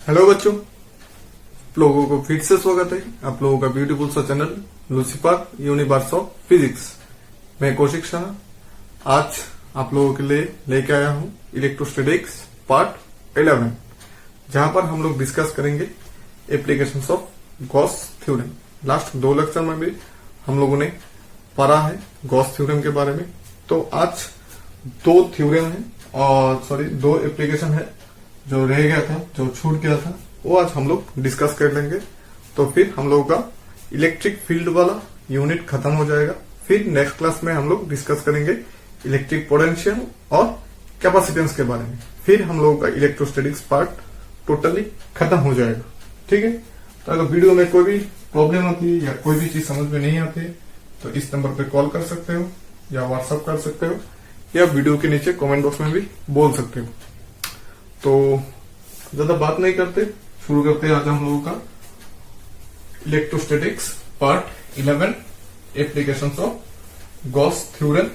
Hello बच्चों, आप लोगों को फिर से स्वागत है आप लोगों का ब्यूटीफुल सा channel Lucifer universe of physics. मैं कौशिक शाह आज आप लोगों के लिए लेके आया हूं इलेक्ट्रोस्टैटिक्स पार्ट 11, जहां पर हम लोग डिस्कस करेंगे applications of Gauss theorem. Last 2 lecture में भी हम लोगों ने पढ़ा है गॉस थ्योरम के बारे में। तो आज 2 थ्योरम है और 2 एप्लीकेशन है जो रह गया था, जो छूट गया था, वो आज हम लोग डिस्कस कर लेंगे। तो फिर हम लोगों का इलेक्ट्रिक फील्ड वाला यूनिट खत्म हो जाएगा। फिर नेक्स्ट क्लास में हम लोग डिस्कस करेंगे इलेक्ट्रिक पोटेंशियल और कैपेसिटेंस के बारे में। फिर हम लोगों का इलेक्ट्रोस्टैटिक्स पार्ट टोटली खत्म हो जाएगा। ठीक है। तो अगर वीडियो में कोई भी प्रॉब्लम आती है या कोई भी चीज समझ में नहीं आती है तो इस नंबर पे कॉल कर सकते हो या व्हाट्सएप कर सकते हो या वीडियो के नीचे कमेंट बॉक्स में भी बोल सकते हो। तो ज्यादा बात नहीं करते, शुरू करते हैं आज हम लोगों का electrostatics part 11 applications of Gauss theorem.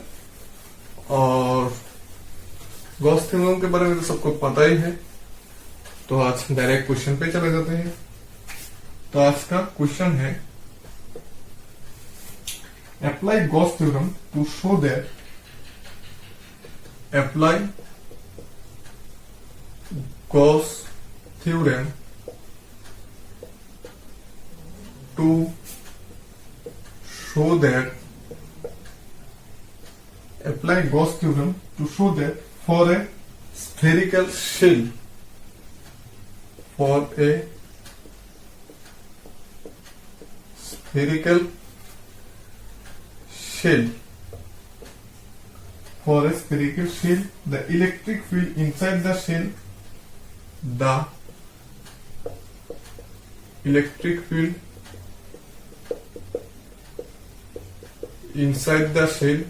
और गॉस थ्योरम के बारे में तो सबको पता ही है। तो आज डायरेक्ट क्वेश्चन पे चले जाते हैं। तो आज का क्वेश्चन है apply Gauss theorem to show that apply Gauss theorem to show that apply Gauss theorem to show that for a spherical shell for a spherical shell the electric field inside the shell inside the shell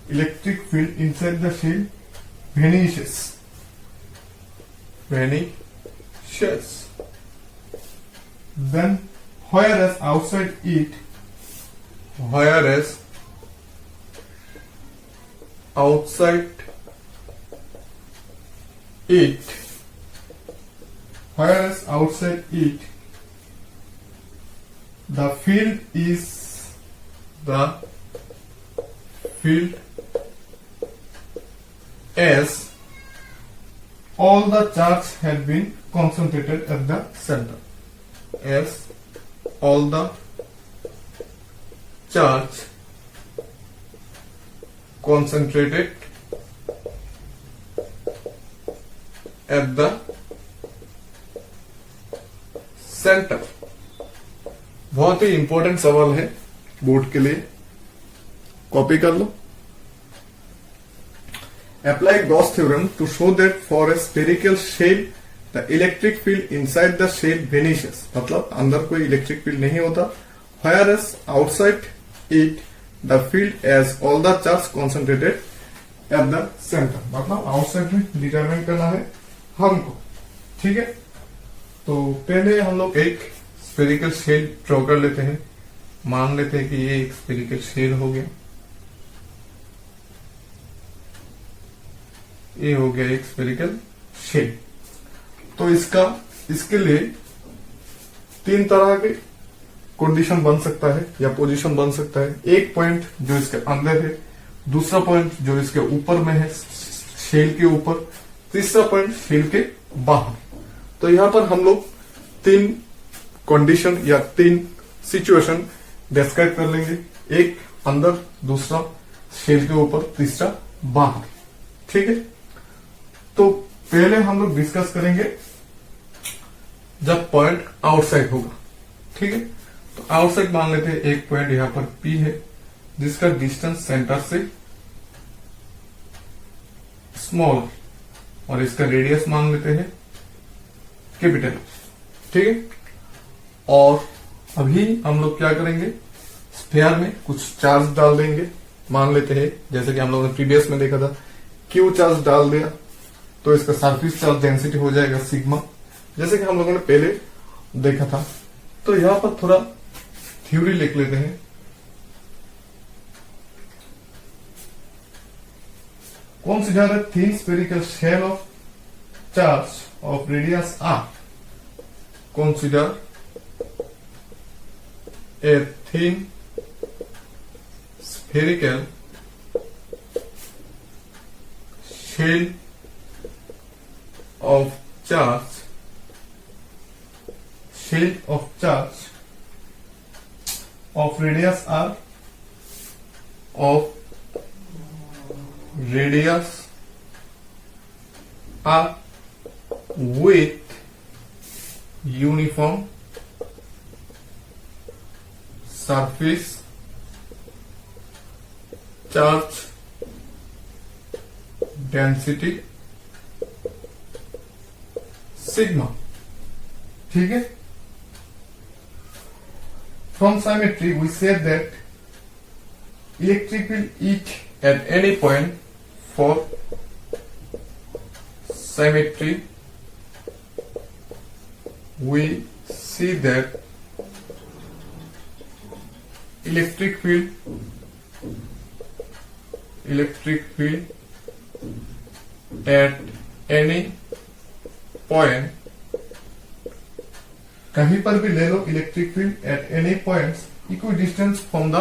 electric field inside the shell vanishes then whereas outside it the field as all the charge had been concentrated at the center. As all the charge concentrated at the center. बहुत ही important सवाल है board के लिए, copy कर लो। Apply Gauss theorem to show that for a spherical shell the electric field inside the shell vanishes. मतलब अंदर कोई इलेक्ट्रिक फील्ड नहीं होता, whereas outside it the field as all the charge concentrated at the center. मतलब outside में determine करना है हमको। ठीक है। तो पहले हम लोग एक स्फेरिकल शेल ड्रॉ कर लेते हैं। मान लेते हैं कि ये एक स्फेरिकल शेल हो गया, ये हो गया एक स्फेरिकल शेल। तो इसके लिए 3 तरह के कंडीशन बन सकता है या पोजीशन बन सकता है। एक पॉइंट जो इसके अंदर है, दूसरा पॉइंट जो इसके ऊपर में है शेल के ऊपर, तीसरा पॉइंट शेल के बाहर। तो यहां पर हम लोग 3 कंडीशन या 3 सिचुएशन डिस्क्राइब कर लेंगे। एक अंदर, दूसरा शेल के ऊपर, तीसरा बाहर। ठीक है। तो पहले हम लोग डिस्कस करेंगे जब पॉइंट आउटसाइड होगा। ठीक है। तो आउटसाइड मान लेते हैं एक पॉइंट यहां पर P है जिसका डिस्टेंस सेंटर से स्मॉल और इसका रेडियस मान लेते हैं कैपिटल। ठीक है। और अभी हम लोग क्या करेंगे, स्फीयर में कुछ चार्ज डाल देंगे। मान लेते हैं जैसे कि हम लोगों ने प्रीवियस में देखा था, Q चार्ज डाल दिया तो इसका सरफेस चार्ज डेंसिटी हो जाएगा सिग्मा, जैसे कि हम लोगों ने पहले देखा था। तो यहां पर थोड़ा थ्योरी लिख लेते हैं। consider a thin spherical shell of charge of radius r. Consider a thin spherical shell of charge of radius r with uniform surface charge density sigma. ठीक है. From symmetry we said that electric field each at any point for symmetry we see that electric field at any point, कहीं पर भी ले लो electric field at any points equidistance from the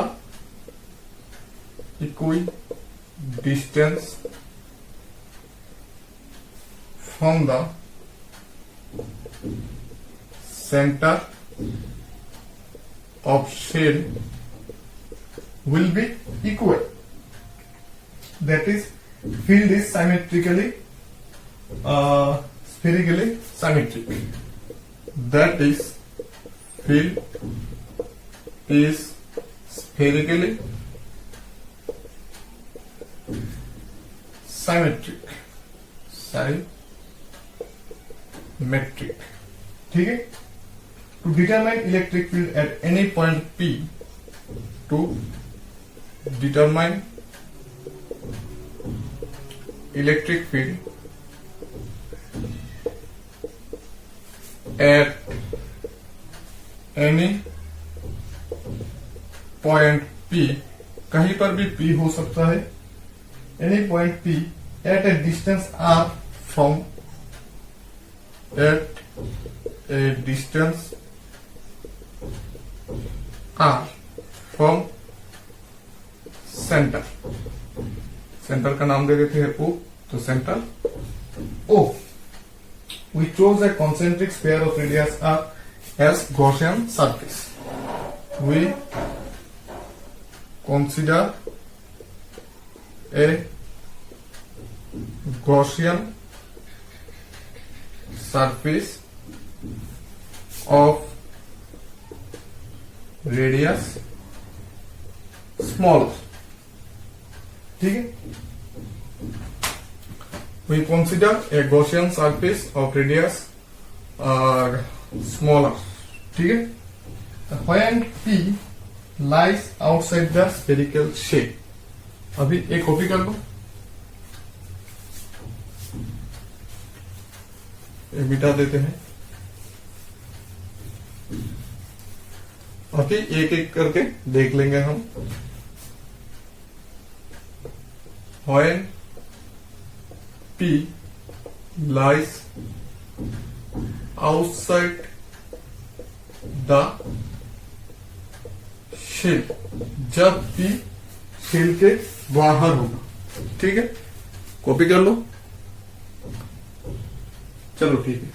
center of shell will be equal. That is, field is spherically symmetric. That is, field is spherically symmetric. ठीक है. To determine electric field at any point P, to determine electric field at any point P, कहीं पर भी P हो सकता है. Any point P at a distance r from centre. Centre का नाम दे देते हैं O. तो centre O. We chose a concentric sphere of radius r as Gaussian surface. We consider a Gaussian surface of radius smaller. ठीक है. We consider a Gaussian surface of radius smaller. ठीक है. When P lies outside the spherical shape. अभी एक copy कर लो. ये मिटा देते हैं. अभी एक एक करके देख लेंगे हम. When P lies outside the shell, जब P शेल के बाहर होगा. ठीक है. कॉपी कर लो. चलो ठीक है.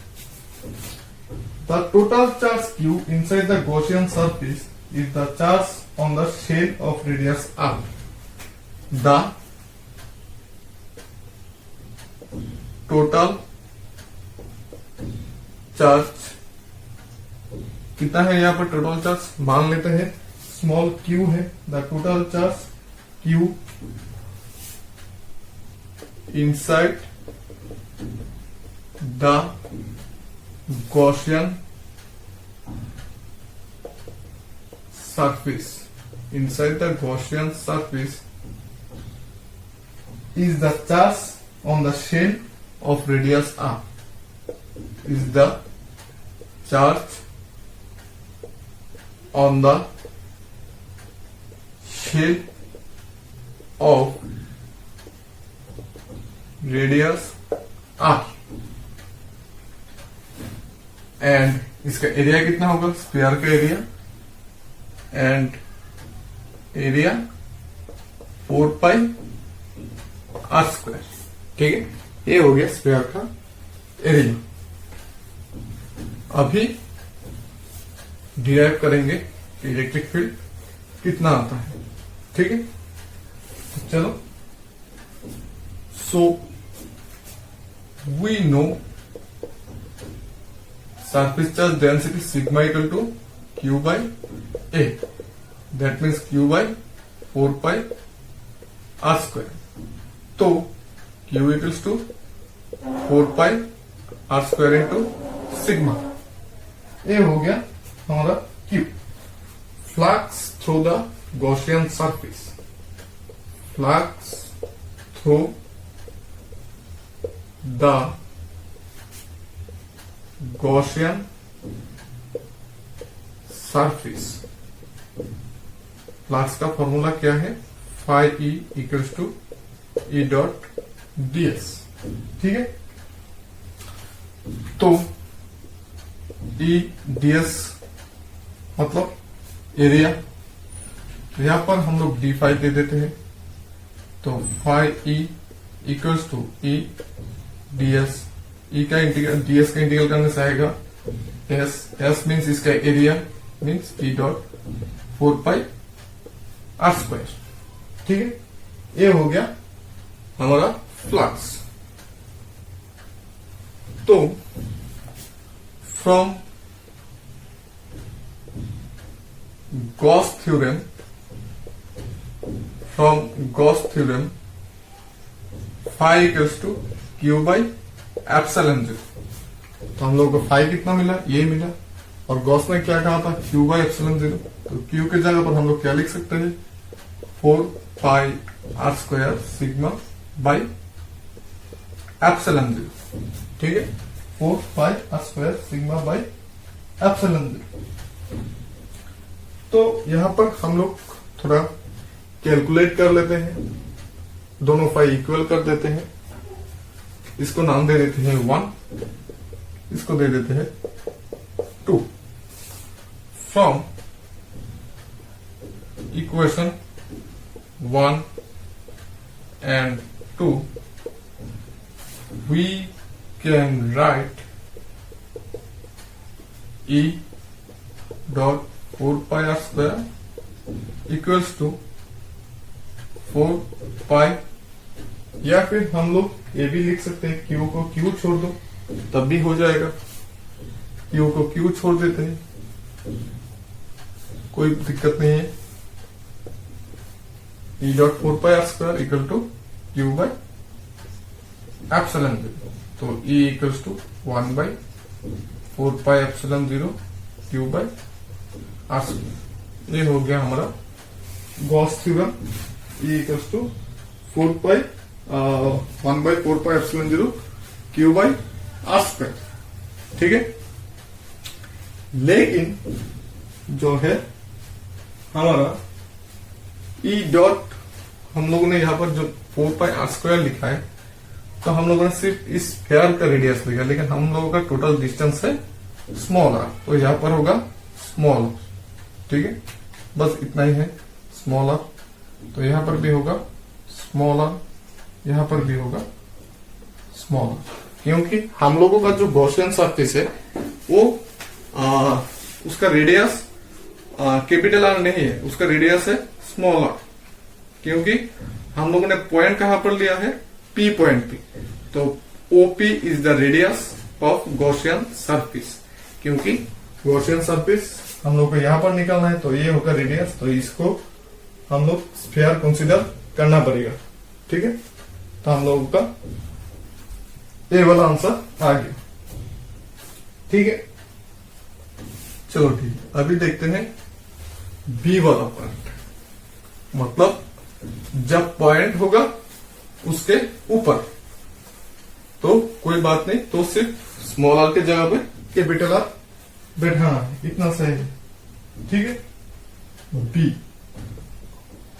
The total charge Q inside the Gaussian surface is the charge on the shell of radius r. The total charge कितना है यहाँ पर? टोटल चार्ज मान लेते हैं स्मॉल q है. The total charge q inside the Gaussian surface, inside the Gaussian surface is the charge on the shell of radius r. Is the charge on the shell of radius R and इसका area कितना होगा, sphere का area and area 4 pi are square. ठीक है, ये हो गया sphere का एरिया। अभी डिराइव करेंगे कि इलेक्ट्रिक फील्ड कितना आता है। ठीक है, तो चलो, so we know surface charge density sigma equal to q by a, that means q by 4 pi r square। तो q equals to 4 pi r square into sigma, ये हो गया हमारा q। Flux through the Gaussian surface, flux through the Gaussian surface, flux का formula क्या है, phi E equals to E dot DS. ठीक है, तो ई डीएस मतलब एरिया, तो यहां पर हम लोग डी फाई दे देते हैं, तो phi E equals to E DS. E का इंटीग्रल, डीएस का इंटीग्रल करने से आएगा एस, एस मीन्स इसका area means E dot 4 pi are square. ठीक है, ये हो गया हमारा फ्लक्स। तो from Gauss theorem, phi equals to Q by epsilon 0। तो हम लोग को फाई कितना मिला, ये मिला, और गॉस ने क्या कहा था, क्यू बाई एप्सिलॉन 0। तो क्यू की जगह पर हम लोग क्या लिख सकते हैं, 4 pi are square sigma by epsilon 0। ठीक है, 4 pi are square sigma by epsilon 0। तो यहां पर हम लोग थोड़ा कैलकुलेट कर लेते हैं, दोनों फाई इक्वल कर देते हैं। इसको नाम दे देते हैं 1, इसको दे देते हैं 2। From equation 1 and 2 we can write E dot 4 pi are square equals to 4 pi, या फिर हम लोग ये भी लिख सकते हैं, क्यू को क्यू छोड़ दो तब भी हो जाएगा, क्यू को क्यू छोड़ देते हैं, कोई दिक्कत नहीं है। E dot 4 pi are square equal to Q by epsilon 0। तो E equals to 1 by 4 pi epsilon 0 Q by R square. ये हो गया हमारा Gauss theorem, E equals to 4 pi 1 by 4 pi epsilon 0 Q by R square. ठीक है, लेकिन जो है हमारा ई डॉट, हम लोगों ने यहां पर जो 4 पाई आर स्क्वायर लिखा है, तो हम लोगों ने सिर्फ इस स्फीयर का रेडियस लिखा, लेकिन हम लोगों का टोटल डिस्टेंस है स्मॉल आर, तो यहां पर होगा स्मॉल। ठीक है, बस इतना ही है, स्मॉल आर। तो यहां पर भी होगा स्मॉल आर, यहां पर भी होगा स्मॉल आर, क्योंकि हम लोगों का जो गॉसियन सरफेस है वो उसका रेडियस कैपिटल आर नहीं है, उसका रेडियस है स्मॉल आर, क्योंकि हम लोगों ने पॉइंट कहां पर लिया है, पी पॉइंट पे। तो OP is the radius of Gaussian surface, क्योंकि गॉसियन सरफेस हम लोग को यहां पर निकालना है, तो ये होगा रेडियस, तो इसको हम लोग स्फीयर कंसीडर करना पड़ेगा। ठीक है, तो हम लोगों का ए वाला आंसर आ गया। ठीक है, चलो ठीक है, अभी देखते हैं बी वाला पॉइंट, मतलब जब पॉइंट होगा उसके ऊपर तो कोई बात नहीं, तो सिर्फ स्मॉल आर के जगह पे कैपिटल आर बैठाना है, इतना सही है। ठीक है, B,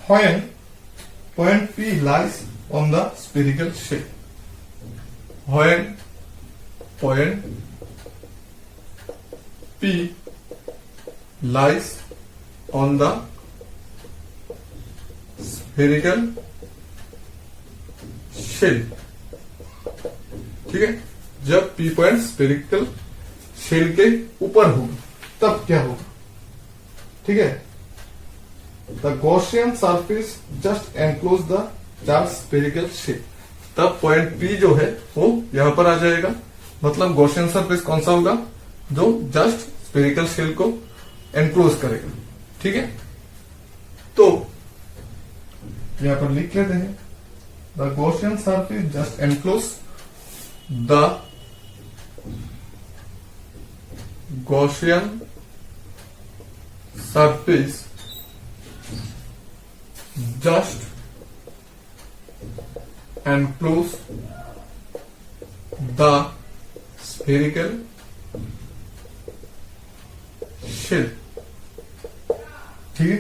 when point P lies on the spherical shape, when point P lies on the spherical shell, ठीक है, जब P पॉइंट स्फेरिकल शेल के ऊपर होगा तब क्या होगा, ठीक है। The Gaussian surface just enclose the charge spherical shell, तब पॉइंट P जो है वो यहां पर आ जाएगा। मतलब गॉसियन सरफेस कौन सा होगा, जो जस्ट स्फेरिकल शेल को एनक्लोज करेगा, ठीक है। तो यहां पर लिख लेते हैं, the Gaussian surface just enclose the Gaussian surface just enclose the spherical shell, ठीक है।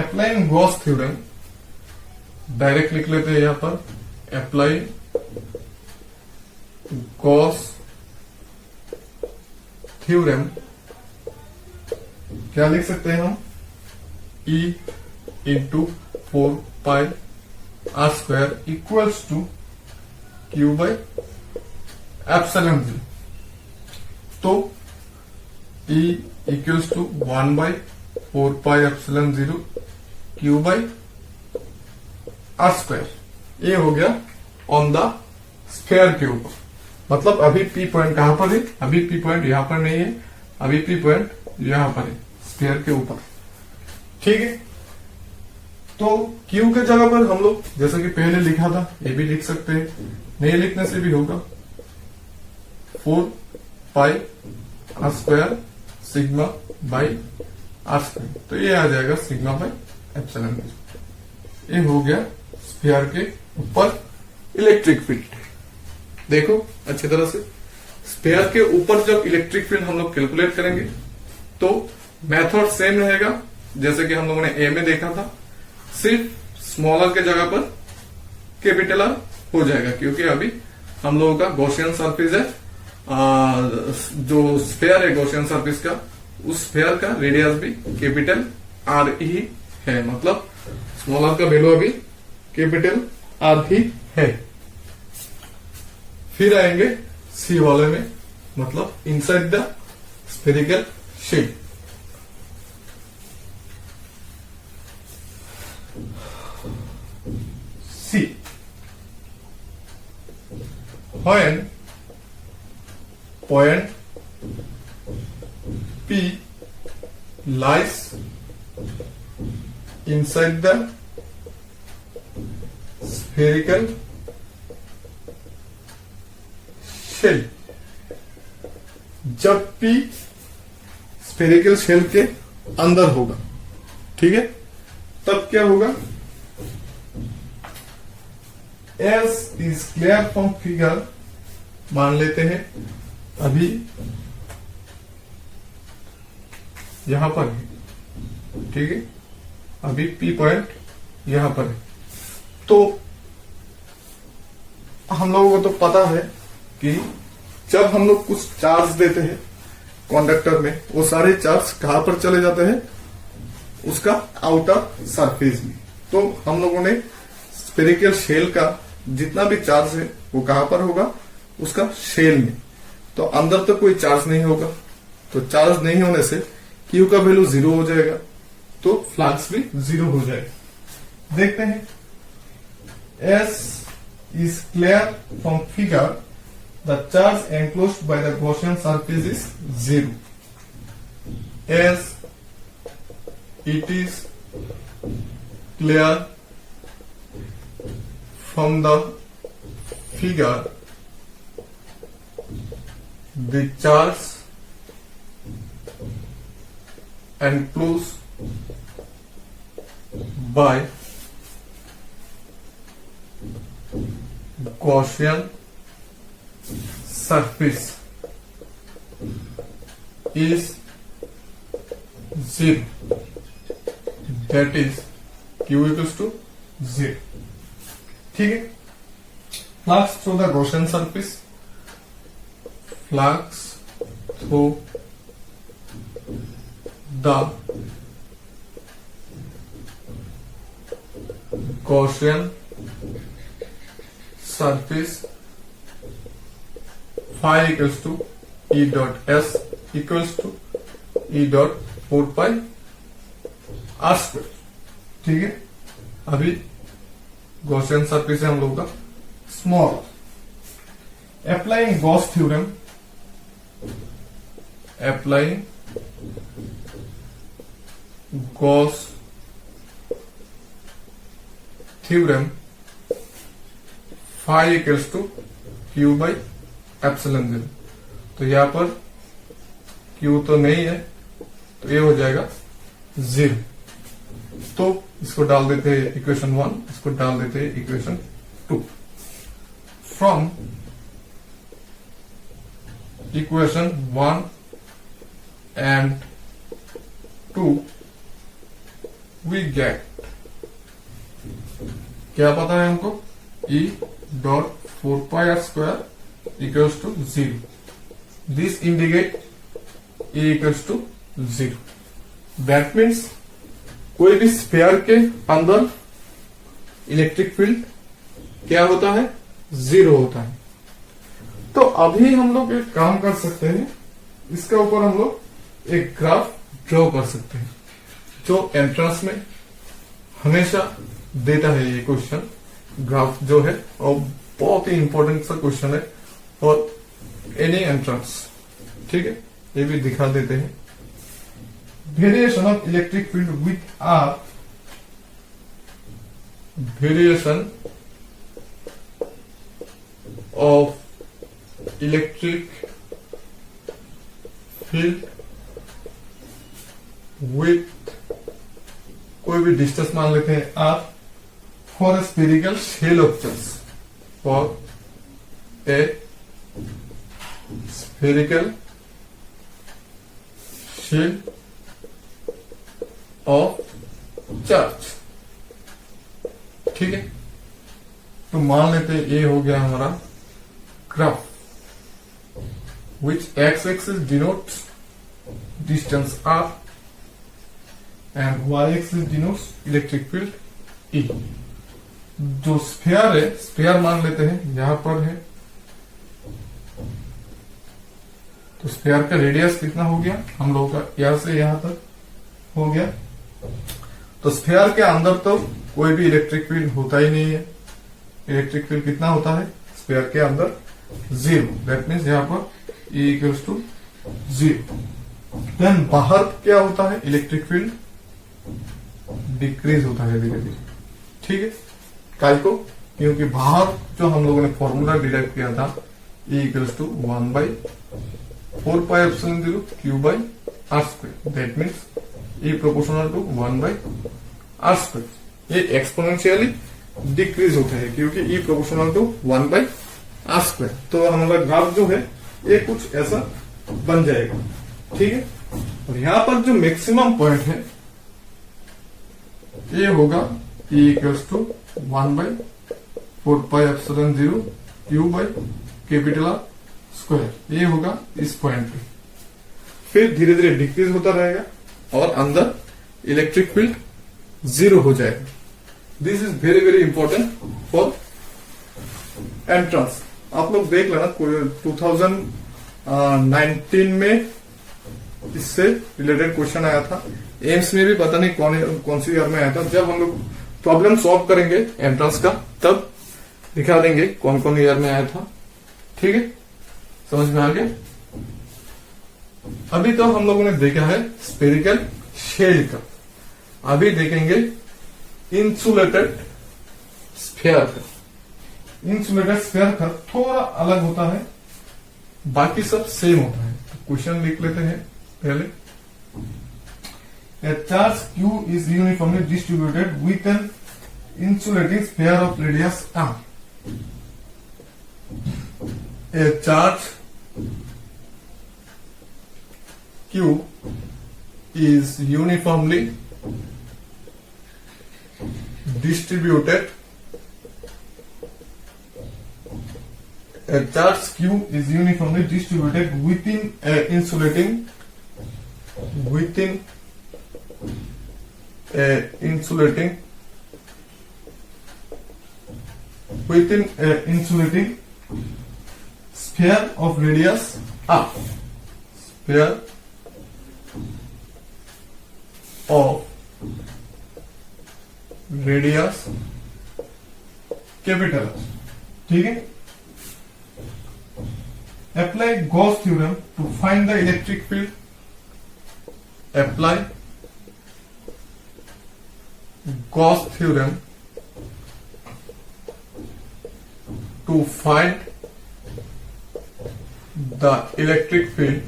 अप्लाइंग गॉस थ्योरम डायरेक्ट लिख लेते हैं यहां पर, अप्लाई गॉस थ्योरम क्या लिख सकते हैं हम, E into 4 pi are square equals to Q by epsilon जी। तो E equals to 1 by 4 pi epsilon 0 Q by R square, ये हो गया ऑन द स्फेयर के ऊपर। मतलब अभी P पॉइंट कहां पर है, अभी P पॉइंट यहां पर नहीं है, अभी P पॉइंट यहां पर है स्फेयर के ऊपर, ठीक है। तो Q के जगह पर हम लोग जैसा कि पहले लिखा था ये भी लिख सकते हैं, नहीं लिखने से भी होगा 4 pi are square sigma by R square, तो ये आ जाएगा सिग्मा बाई एप्सिलॉन। ये हो गया स्फीयर के ऊपर इलेक्ट्रिक फील्ड। देखो अच्छी तरह से, स्फीयर के ऊपर जब इलेक्ट्रिक फील्ड हम लोग कैलकुलेट करेंगे तो मेथड सेम रहेगा जैसे कि हम लोगों ने ए में देखा था, सिर्फ स्मॉलर के जगह पर कैपिटल आर हो जाएगा, क्योंकि अभी हम लोगों का गॉसियन सरफेस है, जो स्फेयर है गॉसियन सरफेस का, उस स्फेयर का रेडियस भी कैपिटल आर ही है। मतलब स्मॉलर का वैल्यू अभी कैपिटल आर ही है। फिर आएंगे सी वाले में, मतलब inside the spherical shape. C. When point P lies inside the spherical shell, जब P स्फेरिकल शेल के अंदर होगा, ठीक है, तब क्या होगा, S is clear from figure, मान लेते हैं अभी यहां पर है, ठीक है, अभी P पॉइंट यहां पर है। तो हम लोगों को तो पता है कि जब हम लोग कुछ चार्ज देते हैं कंडक्टर में, वो सारे चार्ज कहां पर चले जाते हैं, उसका आउटर सरफेस में। तो हम लोगों ने स्फेरिकल शेल का जितना भी चार्ज है वो कहां पर होगा, उसका शेल में। तो अंदर तो कोई चार्ज नहीं होगा, तो चार्ज नहीं होने से क्यू का वैल्यू 0 हो जाएगा, तो फ्लक्स भी 0 हो जाएगा। देखते हैं, S is clear from figure, the charge enclosed by the Gaussian surface is 0, S it is clear from the figure the charge enclosed by Gaussian surface is 0, that is Q equals to 0, ठीक है। flux through the Gaussian surface, flux through the Gaussian surface phi equals to E dot S equals to E dot 4 pi R square। ठीक है, अभी Gaussian surface है हम लोग का small. Applying Gauss theorem, applying Gauss theorem phi equals to Q by epsilon 0। तो यहां पर क्यू तो नहीं है, तो ये हो जाएगा 0। तो इसको डाल देते हैं इक्वेशन 1, इसको डाल देते हैं equation 2। From equation 1 and 2 we get, क्या पता है हमको, E dot 4 pi R square equals to 0. This indicate E equals to 0. That means कोई भी स्फीयर के अंदर इलेक्ट्रिक फील्ड क्या होता है, 0 होता है। तो अभी हम लोग एक काम कर सकते हैं, इसके ऊपर हम लोग एक ग्राफ ड्रॉ कर सकते हैं, जो एंट्रेंस में हमेशा देता है। ये क्वेश्चन ग्राफ जो है और बहुत ही इंपॉर्टेंट सा क्वेश्चन है फॉर एनी एंट्रेंस। ठीक है, ये भी दिखा देते हैं। Variation of electric field with R, variation of electric field with कोई भी डिस्टेंस मान लेते हैं R, for a spherical shell objects, for a spherical shell of charge. ठीक है, तो मान लेते हैं ये हो गया हमारा graph, which X axis denotes distance R and Y axis denotes electric field E. जो स्फीयर है, स्फीयर मान लेते हैं यहां पर है, तो स्फीयर का रेडियस कितना हो गया हम लोगों का, यहां से यहां तक हो गया। तो स्फीयर के अंदर तो कोई भी इलेक्ट्रिक फील्ड होता ही नहीं है। इलेक्ट्रिक फील्ड कितना होता है स्फीयर के अंदर, 0। दैट मीन्स यहां पर E इक्वल्स टू 0। देन बाहर क्या होता है, इलेक्ट्रिक फील्ड डिक्रीज होता है धीरे धीरे। ठीक है, काय को, क्योंकि बाहर जो हम लोगों ने फॉर्मूला डिराइव किया था E equals to 1 by 4 pi epsilon 0 Q by R square. That means E proportional to 1 by R square. ये एक्सपोनेंशियली डिक्रीज होता है क्योंकि E proportional to 1 by R square. तो हमारा ग्राफ जो है ये कुछ ऐसा बन जाएगा। ठीक है, और यहां पर जो मैक्सिमम पॉइंट है ये होगा E equals to 1 by 4 pi epsilon 0 Q by capital R square. ये होगा इस पॉइंट पे, फिर धीरे धीरे डिक्रीज होता रहेगा और अंदर इलेक्ट्रिक फील्ड 0 हो जाएगा। This is very very important for entrance. आप लोग देख लेना, 2019 में इससे रिलेटेड क्वेश्चन आया था। एम्स में भी पता नहीं कौन सी ईयर में आया था। जब हम लोग प्रॉब्लम सॉल्व करेंगे एंट्रेंस का, तब दिखा देंगे कौन कौन ईयर में आया था। ठीक है, समझ में आ गया। अभी तो हम लोगों ने देखा है स्फेरिकल शेल का, अभी देखेंगे इंसुलेटेड स्फीयर का। इंसुलेटेड स्फीयर का थोड़ा अलग होता है, बाकी सब सेम होता है। तो क्वेश्चन लिख लेते हैं पहले। A charge Q is uniformly distributed with an insulating sphere of radius r. A charge Q is uniformly distributed a charge q is uniformly distributed within a insulating sphere of radius r. Sphere of radius capital R. ठीक है. Apply Gauss theorem to find the electric field. Apply Gauss theorem to find the electric field.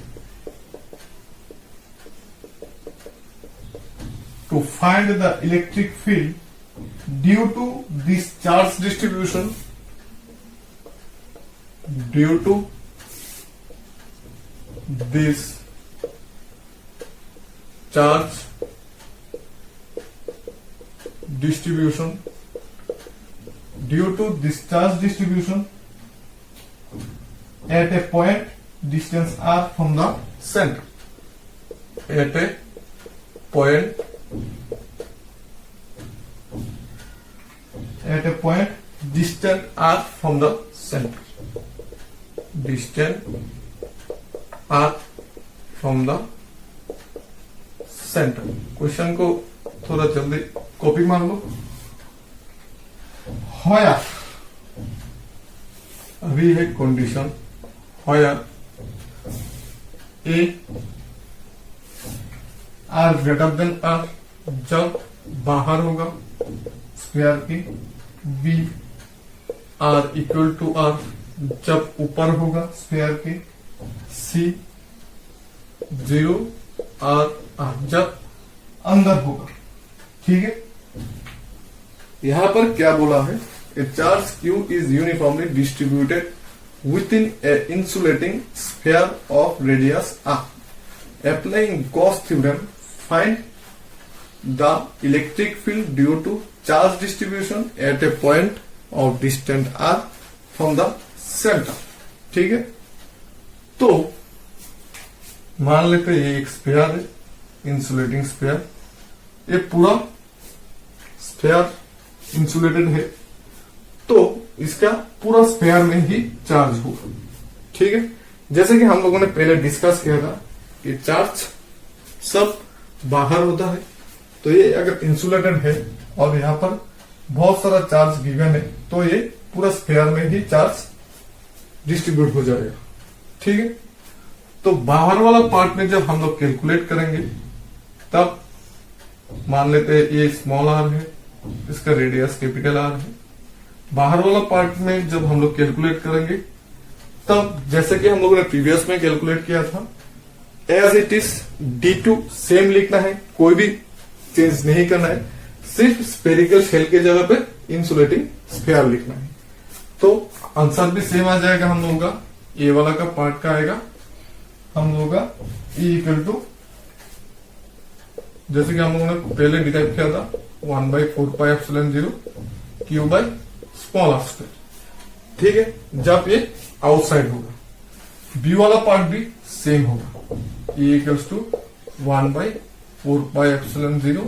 To find the electric field due to this charge distribution. Due to this charge distribution, at a point distance r from the center. At a point distant r from the center. Question को थोड़ा जल्दी copy मार लो. होया अभी है condition. होया A R greater than R जब बाहर होगा स्क्वायर की. B R equal to R जब ऊपर होगा स्क्वायर के. सी 0 आर जब अंदर होगा. ठीक है. यहां पर क्या बोला है? A charge Q is uniformly distributed within a insulating sphere of radius R. Applying Gauss theorem find the electric field due to charge distribution at a point of distant R from the centre. ठीक है. तो मान लेते हैं ये एक sphere है, insulating sphere. ये पूरा स्फीयर इंसुलेटेड है तो इसका पूरा स्फीयर में ही चार्ज होगा. ठीक है. जैसे कि हम लोगों ने पहले डिस्कस किया था कि चार्ज सब बाहर होता है. तो ये अगर इंसुलेटेड है और यहाँ पर बहुत सारा चार्ज गिवन है तो ये पूरा स्फीयर में ही चार्ज डिस्ट्रीब्यूट हो जाएगा. ठीक है. तो बाहर वाला पार्ट में जब हम लोग कैलकुलेट करेंगे तब मान लेते हैं ये स्मॉल आर है, इसका रेडियस कैपिटल आर है. बाहर वाला पार्ट में जब हम लोग कैलकुलेट करेंगे तब जैसे कि हम लोगों ने प्रीवियस में कैलकुलेट किया था as it is D2 same लिखना है, कोई भी चेंज नहीं करना है. सिर्फ स्फेरिकल शेल के जगह पे इंसुलेटिंग स्फीयर लिखना है. तो आंसर भी सेम आ जाएगा हम लोगों का. ए वाला का पार्ट का आएगा हम लोगों का E इक्वल टू जैसे कि हम लोगों ने पहले डिराइव किया था 1/4πε0 Q by small R square. ठीक है. जब ये आउटसाइड होगा. बी वाला पार्ट भी सेम होगा. E equals to 1/4πε0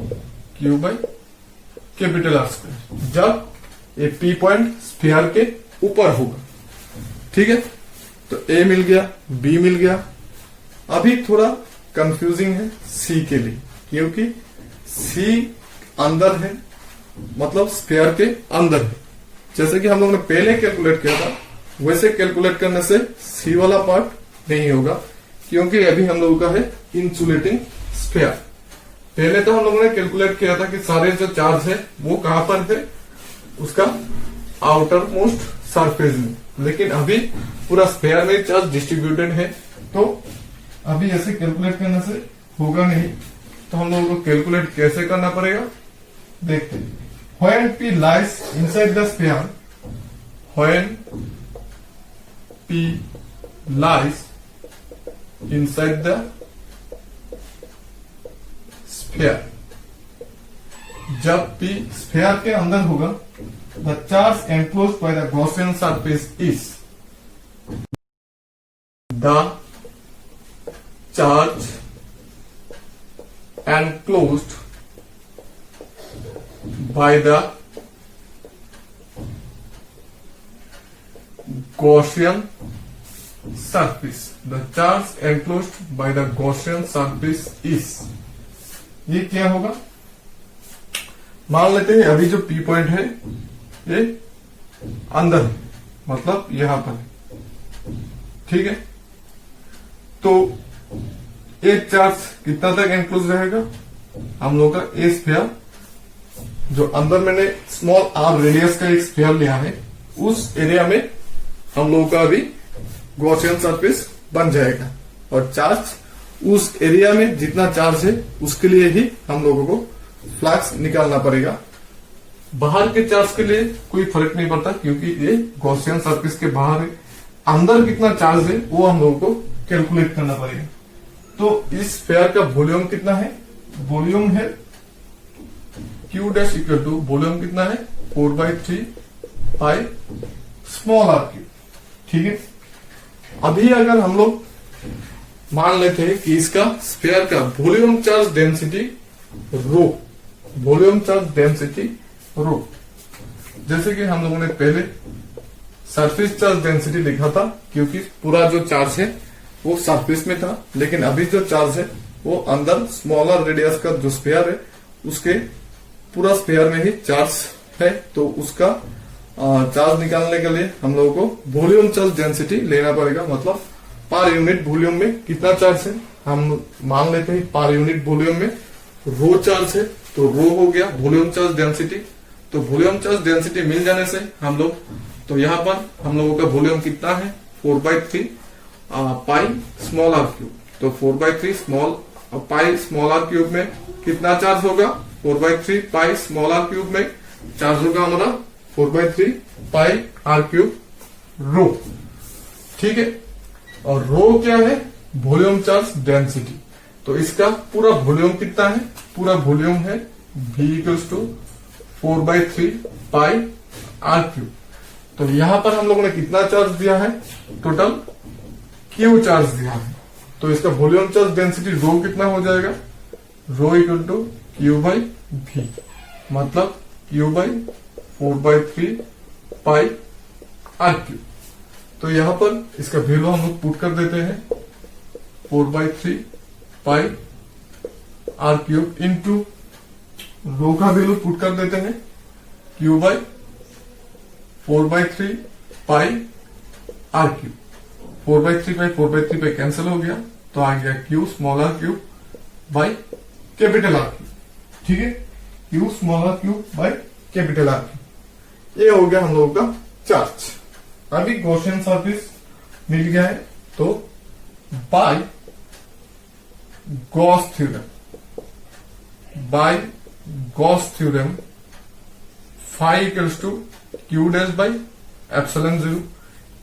Q by capital R square जब ये पी पॉइंट स्फीयर के ऊपर होगा. ठीक है. तो ए मिल गया, बी मिल गया. अभी थोड़ा कंफ्यूजिंग है सी के लिए क्योंकि सी अंदर है, मतलब स्फीयर के अंदर है. जैसे कि हम लोगों ने पहले कैलकुलेट किया था वैसे कैलकुलेट करने से सी वाला पार्ट नहीं होगा क्योंकि अभी हम लोगों का है इंसुलेटिंग स्फीयर. पहले तो हम लोगों ने कैलकुलेट किया था कि सारे जो चार्ज है वो कहां पर है, उसका आउटर मोस्ट सरफेस में. लेकिन अभी पूरा स्फीयर में चार्ज डिस्ट्रीब्यूटेड है तो अभी ऐसे कैलकुलेट करने से होगा नहीं. तो हम लोगों को कैलकुलेट कैसे करना पड़ेगा देखते हैं. When P lies inside the sphere, when P lies inside the sphere, जब P स्फीयर के अंदर होगा the charge enclosed by the Gaussian surface is the charge enclosed by the Gaussian surface. The charge enclosed by the Gaussian surface is, ये क्या होगा? मान लेते हैं अभी जो P पॉइंट है ये अंदर है, मतलब यहां पर है, ठीक है। तो एक चार्ज कितना तक एनक्लोज रहेगा? हम लोग का ए स्फीयर, जो अंदर मैंने स्मॉल आर रेडियस का एक स्फीयर लिया है, उस एरिया में हम लोगों का अभी गॉसियन सरफेस बन जाएगा। और चार्ज उस एरिया में जितना चार्ज है उसके लिए ही हम लोगों को फ्लक्स निकालना पड़ेगा। बाहर के चार्ज के लिए कोई फर्क नहीं पड़ता, क्योंकि ये गॉसियन सरफेस के बाहर है। अंदर कितना चार्ज है वो हम लोगों को कैलकुलेट करना पड़ेगा। तो इस स्फीयर का वॉल्यूम कितना है? वॉल्यूम है Q dash equal to, volume कितना है? 4/3 पाई स्मॉल आर क्यूब, ठीक है। अभी अगर हम लोग मान लेते हैं कि इसका स्फीयर का volume charge density rho, volume charge density rho, जैसे कि हम लोगों ने पहले सरफेस चार्ज डेंसिटी लिखा था, क्योंकि पूरा जो चार्ज है वो सरफेस में था, लेकिन अभी जो चार्ज है वो अंदर स्मॉलर रेडियस का जो स्फीयर है उसके पूरा स्फीयर में ही चार्ज है। तो उसका चार्ज निकालने के लिए हम लोगों को वॉल्यूम चार्ज डेंसिटी लेना पड़ेगा, मतलब पर यूनिट वॉल्यूम में कितना चार्ज है। हम मान लेते हैं पर यूनिट वॉल्यूम में रो चार्ज है, तो रो हो गया वॉल्यूम चार्ज डेंसिटी। तो वॉल्यूम चार्ज डेंसिटी मिल जाने से हम लोग, तो यहाँ पर हम लोगों का वॉल्यूम कितना है? 4/3 पाई स्मॉल आर क्यूब। तो 4/3 small pi small are cube में कितना चार्ज होगा? 4/3 पाई स्मॉल आर क्यूब में चार्ज होगा हमारा 4/3 पाई आर क्यूब रो, ठीक है। और रो क्या है? Volume charge density. तो इसका पूरा वॉल्यूम कितना है? पूरा वॉल्यूम है V equals to 4/3 pi R cube. तो यहां पर हम लोगों ने कितना चार्ज दिया है? टोटल Q चार्ज दिया है। तो इसका वॉल्यूम चार्ज डेंसिटी रो कितना हो जाएगा? रो इक्वल टू Q/V, मतलब Q/4/3 पाई आर क्यूब। तो यहां पर इसका वैल्यू हम लोग पुट कर देते हैं 4/3 pi R cube into rho का वैल्यू पुट कर देते हैं Q/4/3 pi R cube. 4/3 by 4/3 पे कैंसिल हो गया, तो आ गया Q small are cube by capital R cube, ठीक है। Q small are cube by capital R cube, ये हो गया हम लोगों का चार्ज। अभी गॉसियन सरफेस मिल गया है, तो by Gauss theorem phi equals to Q dash by epsilon 0।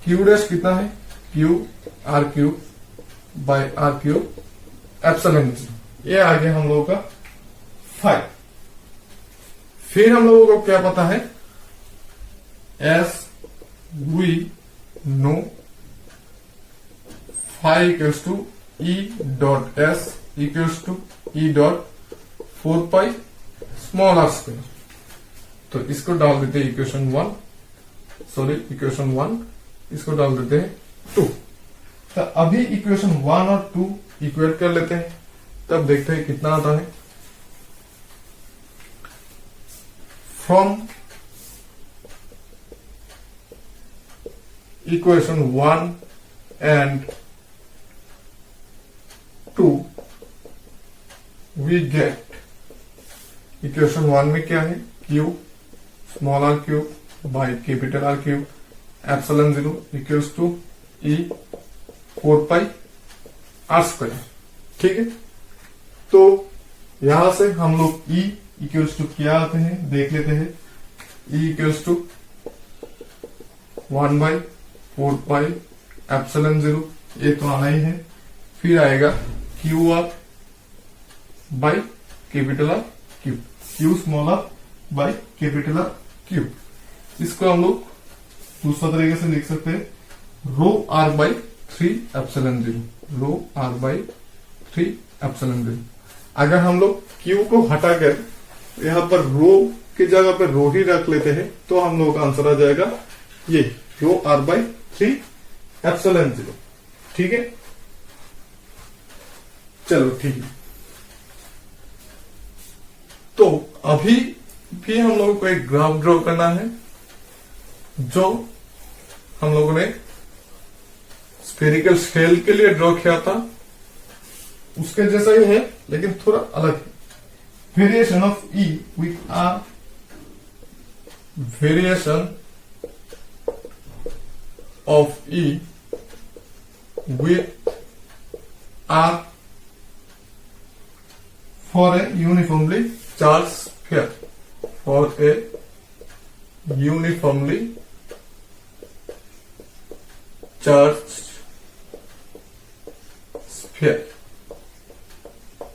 Q dash कितना है? Q R cube by R cube epsilon 0। ये आ गया हम लोगों का फाई। फिर हम लोगों को क्या पता है? As we know phi equals to E dot S equals to E dot 4 pi small R square. तो इसको डाल देते हैं इक्वेशन 1, इसको डाल देते हैं 2। तो अभी इक्वेशन 1 और 2 इक्वेट कर लेते हैं, तब देखते हैं कितना आता है। From equation 1 and 2 we get, equation 1 में क्या है? Q small are cube by capital R cube epsilon 0 equals to E 4 pi are square, ठीक है। तो यहां से हम लोग E इक्वल्स टू क्या आते हैं देख लेते हैं। E equals to 1/4 pi epsilon 0, ये तो आना ही है। फिर आएगा Q R by capital R cube, Q small R by capital R cube. इसको हम लोग दूसरा तरीके से लिख सकते हैं rho R by 3 epsilon 0, rho R by 3 epsilon 0। अगर हम लोग क्यू को हटाकर यहाँ पर रो की जगह पर रो ही रख लेते हैं तो हम लोगों का आंसर आ जाएगा ये रो आर बाई 3 एप्सिलॉन 0। ठीक है, चलो ठीक है। तो अभी भी हम लोगों को एक ग्राफ ड्रॉ करना है जो हम लोगों ने स्फेरिकल शेल के लिए ड्रॉ किया था, उसके जैसा ही है लेकिन थोड़ा अलग है। Variation of E with R, variation of E with R for a uniformly charged sphere, for a uniformly charged sphere।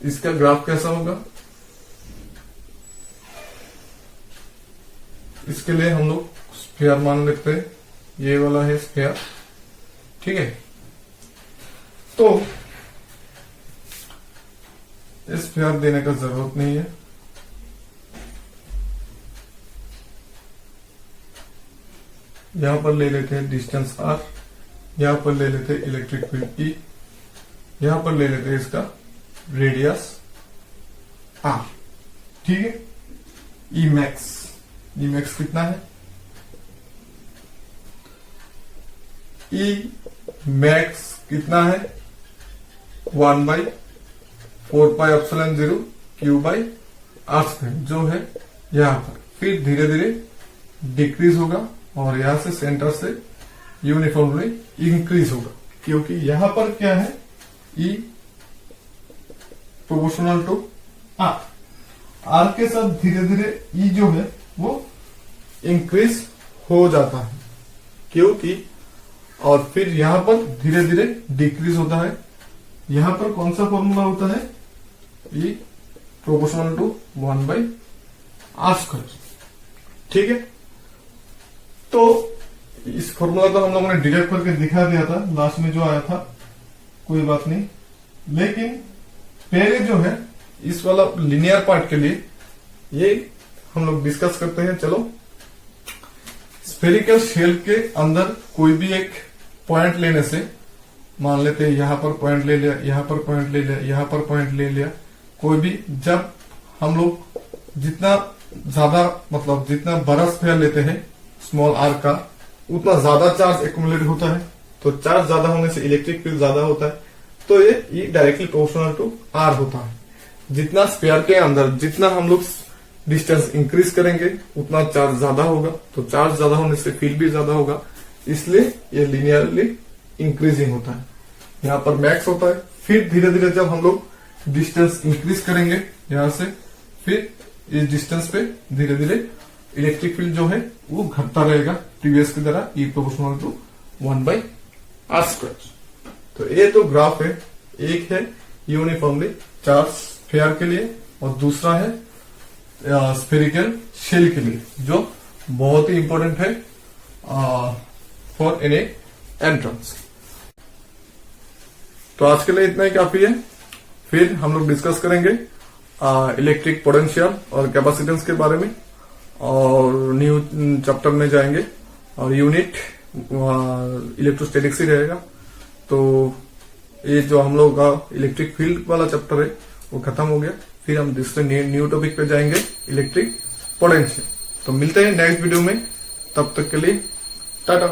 इसका ग्राफ कैसा होगा? इसके लिए हम लोग स्फीयर मान लेते हैं, ये वाला है स्फीयर। ठीक है, तो स्फीयर देने का जरूरत नहीं है। यहां पर ले लेते हैं डिस्टेंस r, यहां पर ले लेते हैं इलेक्ट्रिक फील्ड E, यहां पर ले लेते हैं इसका रेडियस r। ठीक है, ई मैक्स कितना है? ई मैक्स कितना है? 1/4πε0 Q/r², जो है यहां पर। फिर धीरे धीरे डिक्रीज होगा और यहां से सेंटर से यूनिफॉर्मली इंक्रीज होगा, क्योंकि यहां पर क्या है? E proportional to R, R के साथ धीरे धीरे E जो है वो इंक्रीज हो जाता है, क्योंकि और फिर यहां पर धीरे धीरे डिक्रीज होता है। यहां पर कौन सा फॉर्मूला होता है? E proportional to 1/r²। ठीक है, तो इस फॉर्मूला को हम लोगों ने डिराइव करके दिखा दिया था लास्ट में जो आया था, कोई बात नहीं। लेकिन पहले जो है इस वाला लिनियर पार्ट के लिए ये हम लोग डिस्कस करते हैं। चलो, स्फेरिकल शेल के अंदर कोई भी एक पॉइंट लेने से, मान लेते हैं यहां पर पॉइंट ले लिया, यहां पर पॉइंट ले लिया, यहां पर पॉइंट ले लिया, कोई भी, जब हम लोग जितना ज्यादा मतलब जितना बड़ा स्फीयर लेते हैं स्मॉल आर का, उतना ज्यादा चार्ज एक्यूमुलेट होता है। तो चार्ज ज्यादा होने से इलेक्ट्रिक फील्ड ज्यादा होता है, तो ये डायरेक्टली प्रोपोर्शनल टू आर होता है। जितना स्फीयर के अंदर जितना हम लोग डिस्टेंस इंक्रीज करेंगे उतना चार्ज ज्यादा होगा, तो चार्ज ज्यादा होने से फील्ड भी ज्यादा होगा, इसलिए ये लिनियरली इंक्रीजिंग होता है। यहाँ पर मैक्स होता है, फिर धीरे धीरे जब हम लोग डिस्टेंस इंक्रीज करेंगे यहां से, फिर इस डिस्टेंस पे धीरे धीरे इलेक्ट्रिक फील्ड जो है वो घटता रहेगा प्रीवियस की तरह, ई प्रोपोर्शनल टू 1/r²। तो ये तो ग्राफ है, एक है यूनिफॉर्मली चार्ज स्फीयर के लिए और दूसरा है स्फेरिकल शेल के लिए, जो बहुत ही इंपॉर्टेंट है फॉर एनी एंट्रेंस। तो आज के लिए इतना ही काफी है। फिर हम लोग डिस्कस करेंगे इलेक्ट्रिक पोटेंशियल और कैपेसिटेंस के बारे में, और न्यू चैप्टर में जाएंगे, और यूनिट इलेक्ट्रोस्टैटिक्स ही रहेगा। तो ये जो हम लोग का इलेक्ट्रिक फील्ड वाला चैप्टर है वो खत्म हो गया। फिर हम दूसरे न्यू टॉपिक पे जाएंगे, इलेक्ट्रिक पोटेंशियल। तो मिलते हैं नेक्स्ट वीडियो में, तब तक के लिए टाटा।